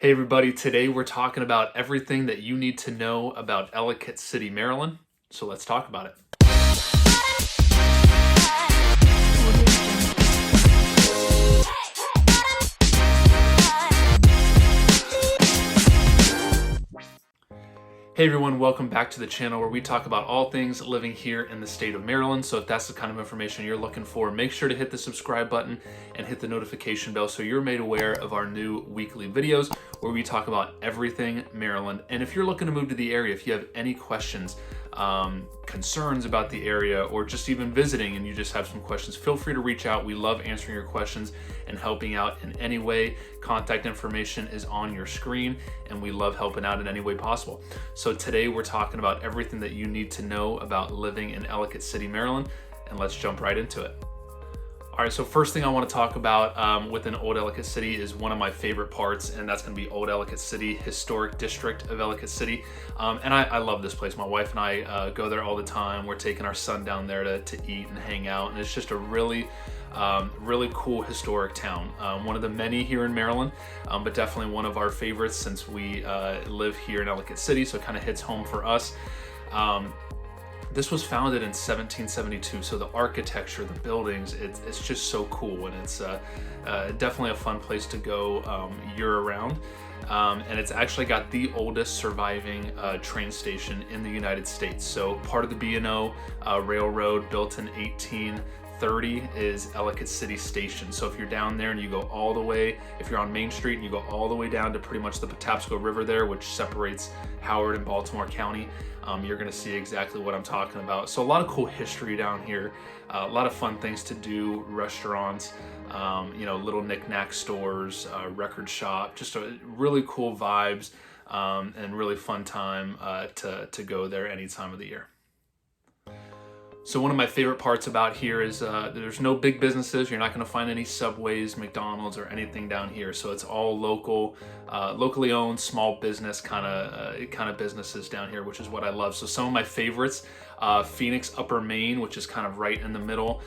Hey everybody, today we're talking about everything that you need to know about Ellicott City, Maryland. So let's talk about it. Hey everyone, welcome back to the channel where we talk about all things living here in the state of Maryland. So if that's the kind of information you're looking for, make sure to hit the subscribe button and hit the notification bell so you're made aware of our new weekly videos where we talk about everything Maryland. And if you're looking to move to the area, if you have any questions, concerns about the area, or just even visiting and you just have some questions, feel free to reach out. We love answering your questions and helping out in any way. Contact information is on your screen and we love helping out in any way possible. So today we're talking about everything that you need to know about living in Ellicott City, Maryland, and let's jump right into it. All right, so first thing I want to talk about within Old Ellicott City is one of my favorite parts, and that's going to be Old Ellicott City, historic district of Ellicott City. And I love this place. My wife and I go there all the time. We're taking our son down there to eat and hang out, and it's just a really cool historic town. One of the many here in Maryland, but definitely one of our favorites since we live here in Ellicott City, so it kind of hits home for us. This was founded in 1772, so the architecture, the buildings, it's just so cool, and it's definitely a fun place to go year-round. And it's actually got the oldest surviving train station in the United States. So part of the B&O Railroad, built in 1830, is Ellicott City Station. So if you're down there and you go all the way, if you're on Main Street and you go all the way down to pretty much the Patapsco River there, which separates Howard and Baltimore County, you're gonna see exactly what I'm talking about. So a lot of cool history down here, a lot of fun things to do, restaurants, little knick-knack stores, record shop, just a really cool vibes and really fun time to go there any time of the year. So one of my favorite parts about here is there's no big businesses. You're not going to find any Subways, McDonald's, or anything down here. So it's all local, locally owned, small business kind of businesses down here, which is what I love. So some of my favorites, Phoenix Upper Main, which is kind of right in the middle.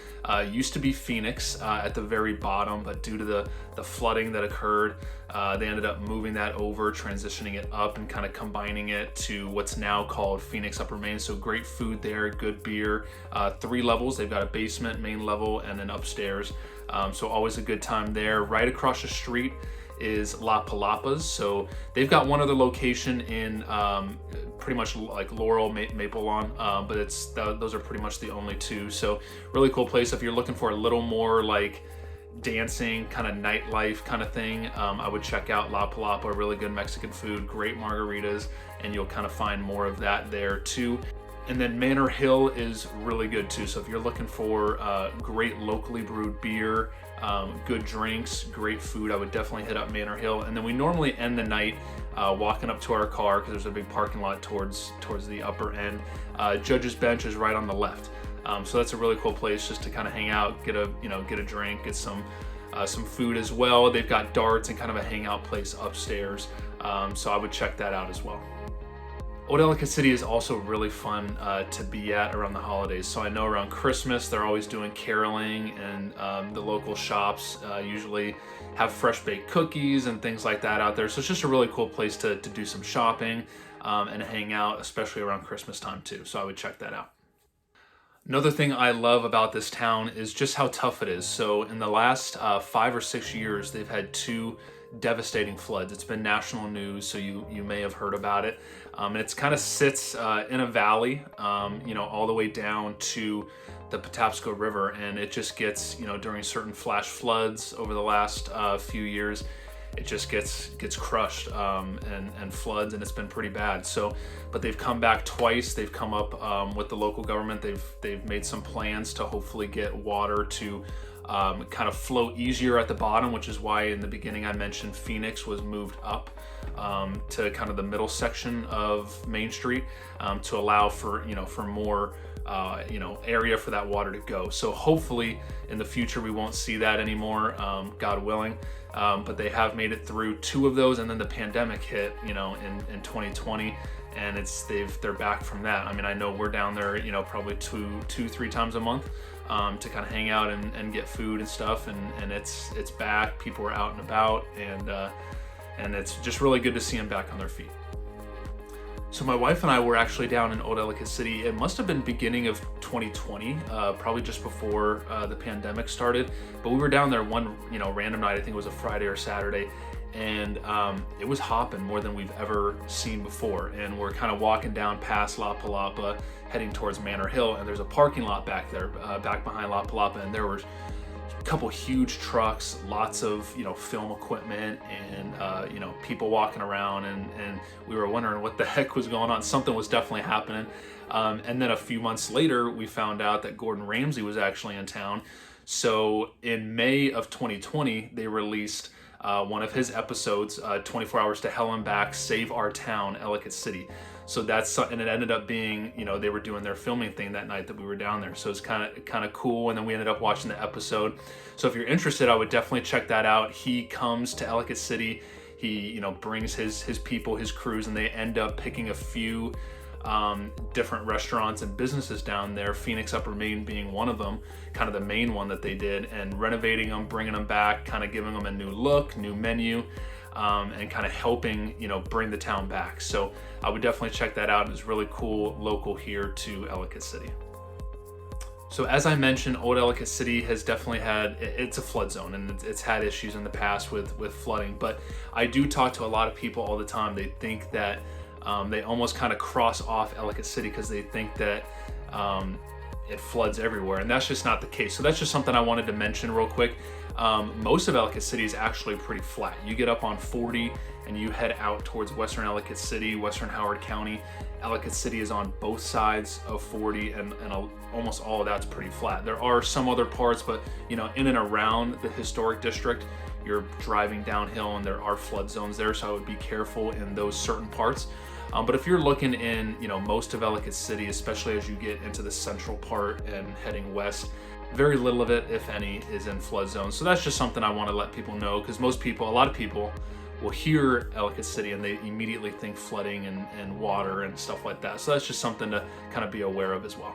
Used to be Phoenix at the very bottom, but due to the flooding that occurred, they ended up moving that over, transitioning it up, and kind of combining it to what's now called Phoenix Upper Main. So great food there, good beer, 3 levels. They've got a basement, main level, and then upstairs. So always a good time there. Right across the street is La Palapas. So they've got one other location in pretty much like Laurel, Maple Lawn, but those are pretty much the only 2. So really cool place if you're looking for a little more like dancing kind of nightlife kind of thing. I would check out La Palapa, really good Mexican food, great margaritas, and you'll kind of find more of that there too. And then Manor Hill is really good too. So if you're looking for great locally brewed beer, good drinks, great food, I would definitely hit up Manor Hill. And then we normally end the night walking up to our car because there's a big parking lot towards the upper end. Judge's Bench is right on the left. So that's a really cool place just to kind of hang out, get a drink, get some food as well. They've got darts and kind of a hangout place upstairs. So I would check that out as well. Old Ellicott City is also really fun to be at around the holidays. So I know around Christmas, they're always doing caroling, and the local shops usually have fresh baked cookies and things like that out there. So it's just a really cool place to do some shopping and hang out, especially around Christmas time too. So I would check that out. Another thing I love about this town is just how tough it is. So in the last 5 or 6 years, they've had 2 devastating floods. It's been national news, so you may have heard about it. And it's kind of sits in a valley, all the way down to the Patapsco River, and it just gets, during certain flash floods over the last few years, it just gets crushed and floods, and it's been pretty bad. So, but they've come back twice. They've come up with the local government. They've made some plans to hopefully get water to kind of flow easier at the bottom, which is why in the beginning I mentioned Phoenix was moved up to kind of the middle section of Main Street to allow for more area for that water to go. So hopefully in the future we won't see that anymore, God willing. But they have made it through 2 of those, and then the pandemic hit, in 2020, and they're back from that. I mean, I know we're down there, probably 2-3 times a month to kind of hang out and get food and stuff, and it's back. People are out and about, and and it's just really good to see them back on their feet. So my wife and I were actually down in Old Ellicott City. It must have been beginning of 2020, probably just before the pandemic started. But we were down there one, random night. I think it was a Friday or Saturday, and it was hopping more than we've ever seen before. And we're kind of walking down past La Palapa, heading towards Manor Hill, and there's a parking lot back there, back behind La Palapa, and there were a couple huge trucks, lots of film equipment, and people walking around, and we were wondering what the heck was going on. Something was definitely happening. And then a few months later, we found out that Gordon Ramsay was actually in town. So in May of 2020, they released one of his episodes, 24 Hours to Hell and Back, Save Our Town, Ellicott City. So and it ended up being, they were doing their filming thing that night that we were down there. So it's kind of cool. And then we ended up watching the episode. So if you're interested, I would definitely check that out. He comes to Ellicott City. He, brings his people, his crews, and they end up picking a few different restaurants and businesses down there, Phoenix Upper Main being one of them, kind of the main one that they did, and renovating them, bringing them back, kind of giving them a new look, new menu, and kind of helping, bring the town back. So I would definitely check that out. It's really cool, local here to Ellicott City. So as I mentioned, Old Ellicott City has definitely it's a flood zone, and it's had issues in the past with flooding. But I do talk to a lot of people all the time. They think that they almost kind of cross off Ellicott City because they think that it floods everywhere, and that's just not the case. So that's just something I wanted to mention real quick. Most of Ellicott City is actually pretty flat. You get up on 40 and you head out towards western Ellicott City, western Howard County. Ellicott City is on both sides of 40, and almost all of that's pretty flat. There are some other parts, but in and around the historic district, you're driving downhill and there are flood zones there, so I would be careful in those certain parts. But if you're looking in, most of Ellicott City, especially as you get into the central part and heading west, very little of it, if any, is in flood zones. So that's just something I want to let people know, because a lot of people will hear Ellicott City and they immediately think flooding and water and stuff like that. So that's just something to kind of be aware of as well.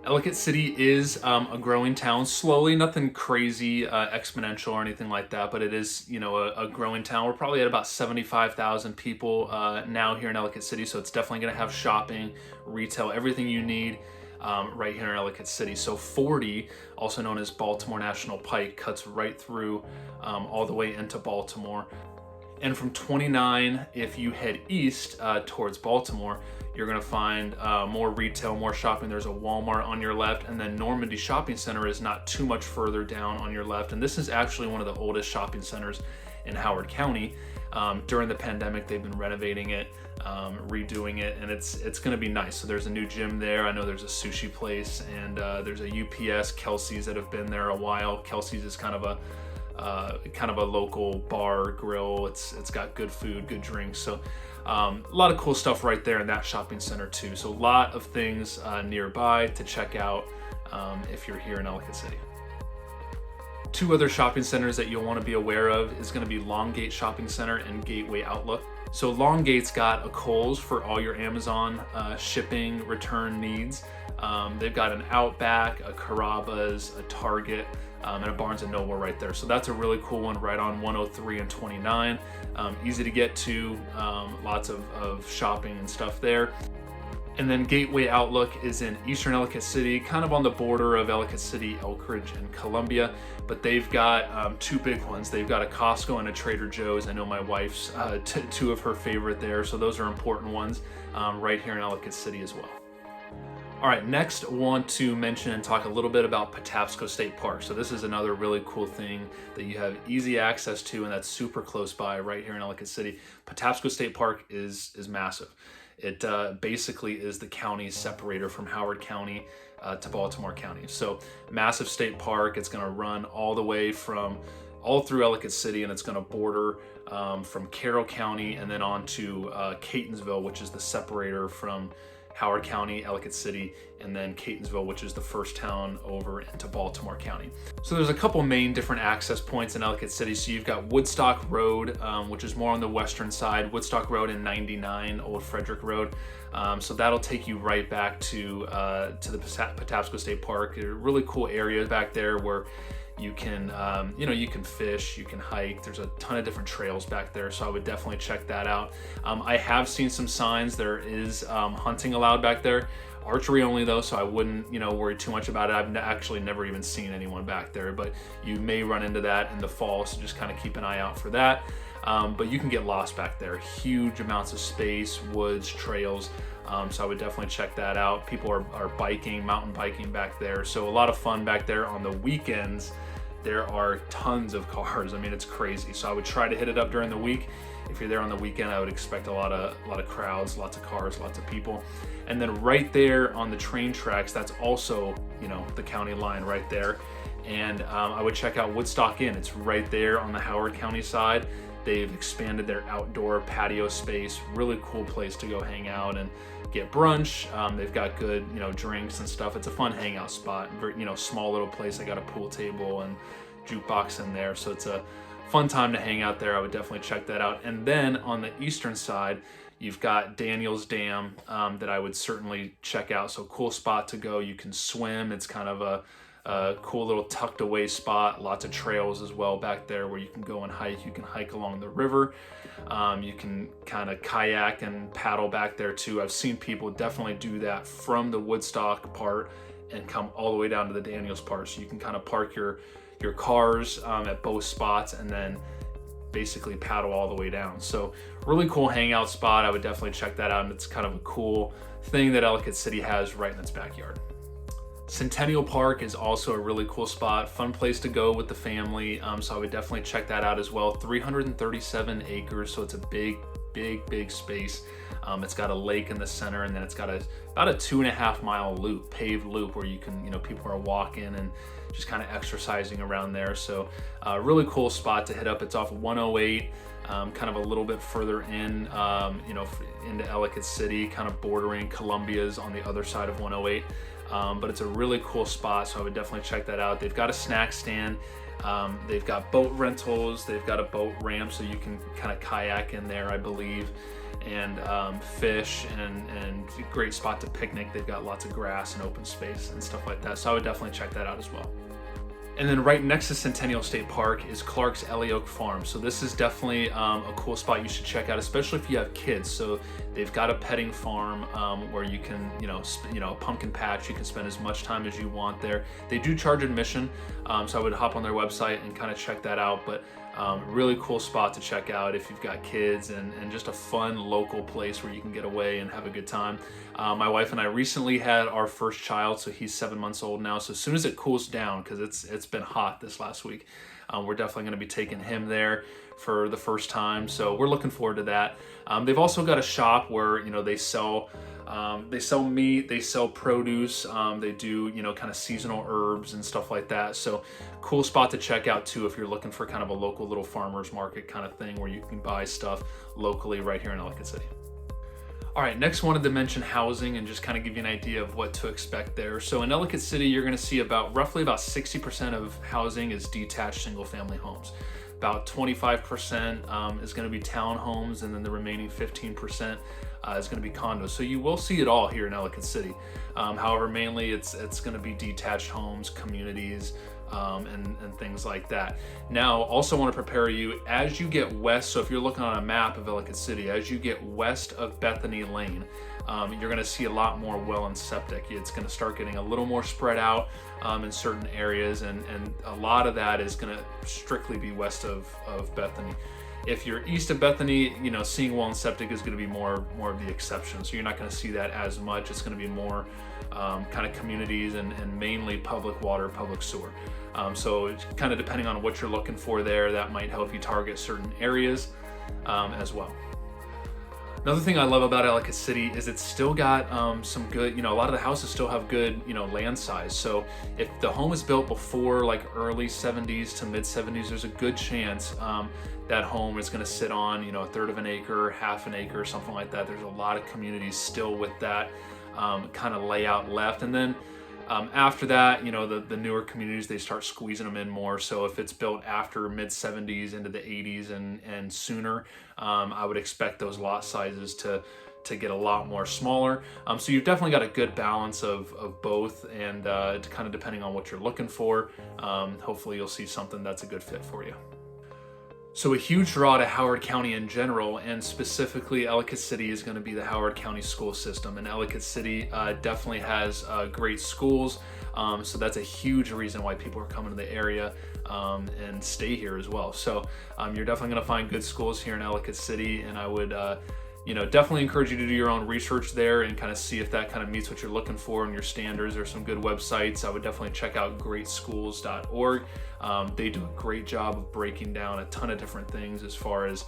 Ellicott City is a growing town, slowly, nothing crazy, exponential or anything like that, but it is, a growing town. We're probably at about 75,000 people now here in Ellicott City, so it's definitely going to have shopping, retail, everything you need right here in Ellicott City. So 40, also known as Baltimore National Pike, cuts right through all the way into Baltimore. And from 29, if you head east towards Baltimore, you're going to find more retail, more shopping. There's a Walmart on your left, and then Normandy Shopping Center is not too much further down on your left. And this is actually one of the oldest shopping centers in Howard County. During the pandemic, they've been renovating it, redoing it, and it's going to be nice. So there's a new gym there. I know there's a sushi place, and there's a UPS, Kelsey's, that have been there a while. Kelsey's is kind of a local bar grill. It's got good food, good drinks. So a lot of cool stuff right there in that shopping center too. So a lot of things nearby to check out if you're here in Ellicott City. Two other shopping centers that you'll want to be aware of is going to be Longgate Shopping Center and Gateway Outlook. So Longgate's got a Kohl's for all your Amazon shipping return needs. They've got an Outback, a Carrabba's, a Target, and a Barnes & Noble right there. So that's a really cool one right on 103 and 29. Easy to get to, lots of shopping and stuff there. And then Gateway Outlook is in eastern Ellicott City, kind of on the border of Ellicott City, Elkridge, and Columbia. But they've got two big ones. They've got a Costco and a Trader Joe's. I know my wife's two of her favorite there, so those are important ones right here in Ellicott City as well. All right, next I want to mention and talk a little bit about Patapsco State Park. So this is another really cool thing that you have easy access to, and that's super close by right here in Ellicott City. Patapsco State Park is massive. It basically is the county separator from Howard County to Baltimore County. So massive state park. It's going to run all the way all through Ellicott City, and it's going to border from Carroll County and then on to Catonsville, which is the separator from Howard County, Ellicott City, and then Catonsville, which is the first town over into Baltimore County. So there's a couple main different access points in Ellicott City. So you've got Woodstock Road, which is more on the western side, Woodstock Road and 99, Old Frederick Road. So that'll take you right back to the Patapsco State Park. A really cool area back there where You can, you can fish, you can hike. There's a ton of different trails back there, so I would definitely check that out. I have seen some signs there is hunting allowed back there. Archery only though, so I wouldn't, worry too much about it. I've actually never even seen anyone back there, but you may run into that in the fall, so just kind of keep an eye out for that. But you can get lost back there. Huge amounts of space, woods, trails. So I would definitely check that out. People are biking, mountain biking back there. So a lot of fun back there. On the weekends, there are tons of cars. I mean, it's crazy. So I would try to hit it up during the week. If you're there on the weekend, I would expect a lot of crowds, lots of cars, lots of people. And then right there on the train tracks, that's also, the county line right there. And I would check out Woodstock Inn. It's right there on the Howard County side. They've expanded their outdoor patio space. Really cool place to go hang out and get brunch. They've got good, drinks and stuff. It's a fun hangout spot. Small little place. They got a pool table and jukebox in there. So it's a fun time to hang out there. I would definitely check that out. And then on the eastern side, you've got Daniels Dam that I would certainly check out. So cool spot to go. You can swim. It's kind of a cool little tucked away spot. Lots of trails as well back there where you can go and hike. You can hike along the river. You can kind of kayak and paddle back there too. I've seen people definitely do that from the Woodstock part and come all the way down to the Daniels part. So you can kind of park your cars at both spots and then basically paddle all the way down. So really cool hangout spot. I would definitely check that out. And it's kind of a cool thing that Ellicott City has right in its backyard. Centennial Park is also a really cool spot, fun place to go with the family. So I would definitely check that out as well. 337 acres, so it's a big space. It's got a lake in the center, and then it's got about a 2.5 mile loop, paved loop, where you can, people are walking and just kind of exercising around there. So really cool spot to hit up. It's off 108, kind of a little bit further in, into Ellicott City, kind of bordering Columbia's on the other side of 108. But it's a really cool spot, so I would definitely check that out. They've got a snack stand. They've got boat rentals. They've got a boat ramp, so you can kind of kayak in there, I believe, and fish, and great spot to picnic. They've got lots of grass and open space and stuff like that, so I would definitely check that out as well. And then right next to Centennial State Park is Clark's Ellie Oak Farm. So this is definitely a cool spot you should check out, especially if you have kids. So they've got a petting farm where you can, a pumpkin patch. You can spend as much time as you want there. They do charge admission, so I would hop on their website and kind of check that out. But really cool spot to check out if you've got kids, and just a fun local place where you can get away and have a good time. My wife and I recently had our first child, so he's 7 months old now. So as soon as it cools down, because it's been hot this last week, we're definitely going to be taking him there for the first time. So we're looking forward to that. They've also got a shop where they sell meat, they sell produce, they do kind of seasonal herbs and stuff like that. So cool spot to check out too if you're looking for kind of a local little farmers market kind of thing where you can buy stuff locally right here in Ellicott City. All right, next wanted to mention housing and just kind of give you an idea of what to expect there. So in Ellicott City, you're going to see roughly about 60% of housing is detached single family homes. About 25% is going to be townhomes, and then the remaining 15% is going to be condos. So you will see it all here in Ellicott City. However, mainly it's going to be detached homes, communities, and things like that. Now, also want to prepare you as you get west. So if you're looking on a map of Ellicott City, as you get west of Bethany Lane, you're going to see a lot more well and septic. It's going to start getting a little more spread out in certain areas, and a lot of that is going to strictly be west of Bethany. If you're east of Bethany, seeing well and septic is going to be more of the exception. So you're not going to see that as much. It's going to be more kind of communities and mainly public water, public sewer. So it's kind of depending on what you're looking for there, that might help you target certain areas as well. Another thing I love about Ellicott City is it's still got some good, a lot of the houses still have good, land size. So if the home is built before like early 70s to mid 70s, there's a good chance that home is going to sit on, a third of an acre, half an acre, something like that. There's a lot of communities still with that kind of layout left. And then after that, the newer communities, they start squeezing them in more. So if it's built after mid 70s into the 80s and sooner, I would expect those lot sizes to to get a lot more smaller. So you've definitely got a good balance of both, and kind of depending on what you're looking for, hopefully you'll see something that's a good fit for you. So a huge draw to Howard County in general, and specifically Ellicott City, is going to be the Howard County school system. And Ellicott City definitely has great schools, so that's a huge reason why people are coming to the area and stay here as well. So you're definitely going to find good schools here in Ellicott City, and I would definitely encourage you to do your own research there and kind of see if that kind of meets what you're looking for and your standards. There's some good websites. I would definitely check out greatschools.org. They do a great job of breaking down a ton of different things as far as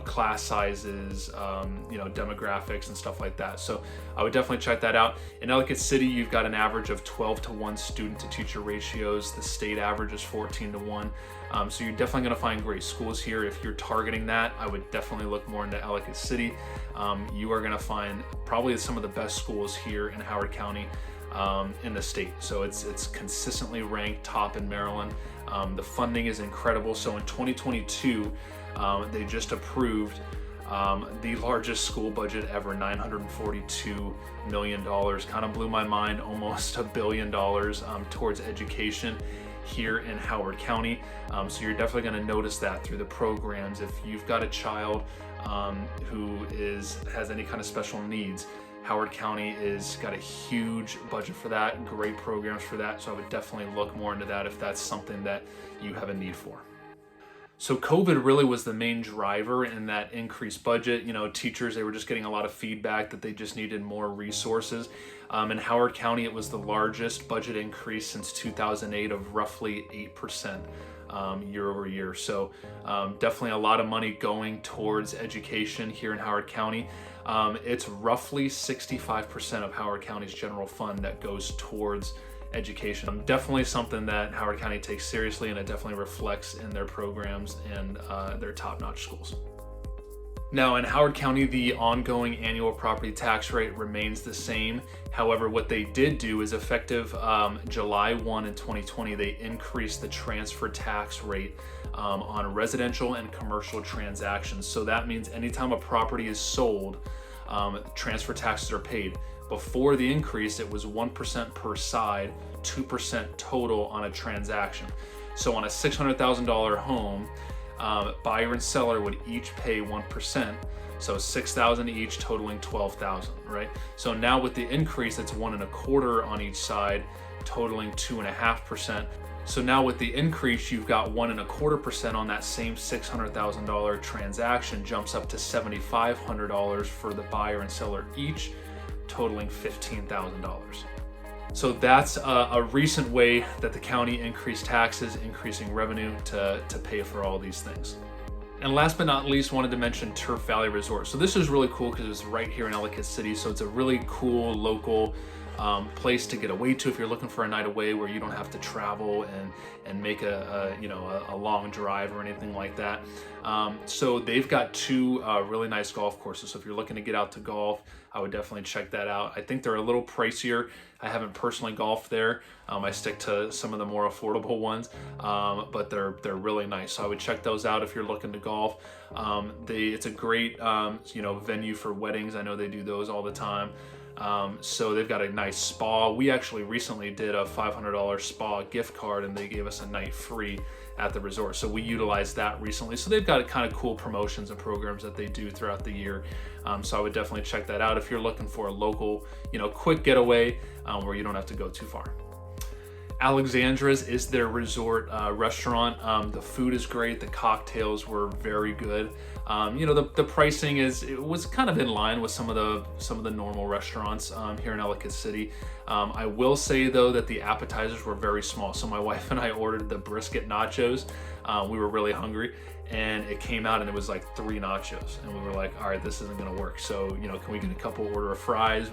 class sizes, demographics and stuff like that. So I would definitely check that out. In Ellicott City, you've got an average of 12-to-1 student to teacher ratios. The state average is 14-to-1. So you're definitely going to find great schools here. If you're targeting that, I would definitely look more into Ellicott City. You are going to find probably some of the best schools here in Howard County in the state. So it's consistently ranked top in Maryland. The funding is incredible. So in 2022, they just approved the largest school budget ever, $942 million. Kind of blew my mind, almost $1 billion towards education here in Howard County. So you're definitely going to notice that through the programs. If you've got a child who has any kind of special needs, Howard County is got a huge budget for that, great programs for that. So I would definitely look more into that if that's something that you have a need for. So COVID really was the main driver in that increased budget. Teachers, they were just getting a lot of feedback that they just needed more resources. In Howard County, it was the largest budget increase since 2008 of roughly 8% year over year. So definitely a lot of money going towards education here in Howard County. It's roughly 65% of Howard County's general fund that goes towards education. Definitely something that Howard County takes seriously, and it definitely reflects in their programs and their top-notch schools. Now in Howard County, the ongoing annual property tax rate remains the same. However, what they did do is effective July 1 in 2020, they increased the transfer tax rate on residential and commercial transactions. So that means anytime a property is sold, transfer taxes are paid. Before the increase, it was 1% per side, 2% total on a transaction. So on a $600,000 home, buyer and seller would each pay 1%. So $6,000 each, totaling $12,000, right? So now with the increase, it's 1.25% on each side, totaling 2.5%. So now with the increase, you've got 1.25% on that same $600,000 transaction, jumps up to $7,500 for the buyer and seller each, totaling $15,000. So that's a recent way that the county increased taxes, increasing revenue to pay for all these things. And last but not least, wanted to mention Turf Valley Resort. So this is really cool because it's right here in Ellicott City. So it's a really cool local place to get away to if you're looking for a night away where you don't have to travel and make a long drive or anything like that. So they've got two really nice golf courses. So if you're looking to get out to golf, I would definitely check that out. I think they're a little pricier. I haven't personally golfed there. I stick to some of the more affordable ones, but they're really nice. So I would check those out if you're looking to golf. It's a great venue for weddings. I know they do those all the time. So they've got a nice spa. We actually recently did a $500 spa gift card, and they gave us a night free at the resort. So we utilized that recently. So they've got kind of cool promotions and programs that they do throughout the year. So I would definitely check that out if you're looking for a local, quick getaway where you don't have to go too far. Alexandra's is their resort restaurant. The food is great. The cocktails were very good. The pricing was kind of in line with some of the normal restaurants here in Ellicott City. I will say though that the appetizers were very small. So my wife and I ordered the brisket nachos. We were really hungry, and it came out and it was like 3 nachos, and we were like, all right, this isn't gonna work. So can we get a couple order of fries?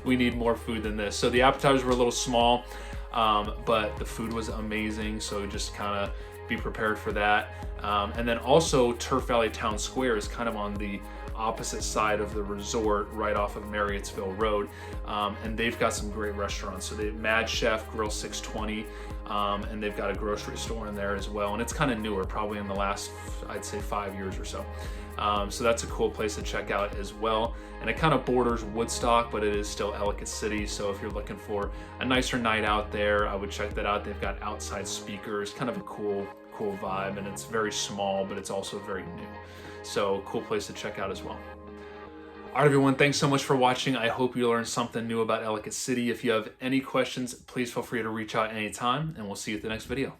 We need more food than this. So the appetizers were a little small. But the food was amazing, so just kind of be prepared for that. And then also Turf Valley Town Square is kind of on the opposite side of the resort, right off of Marriottsville Road, and they've got some great restaurants. So they have Mad Chef, Grill 620, And they've got a grocery store in there as well. And it's kind of newer, probably in the last, I'd say 5 years or so. So that's a cool place to check out as well. And it kind of borders Woodstock, but it is still Ellicott City. So if you're looking for a nicer night out there, I would check that out. They've got outside speakers, kind of a cool vibe, and it's very small, but it's also very new. So cool place to check out as well. All right, everyone, thanks so much for watching. I hope you learned something new about Ellicott City. If you have any questions, please feel free to reach out anytime, and we'll see you at the next video.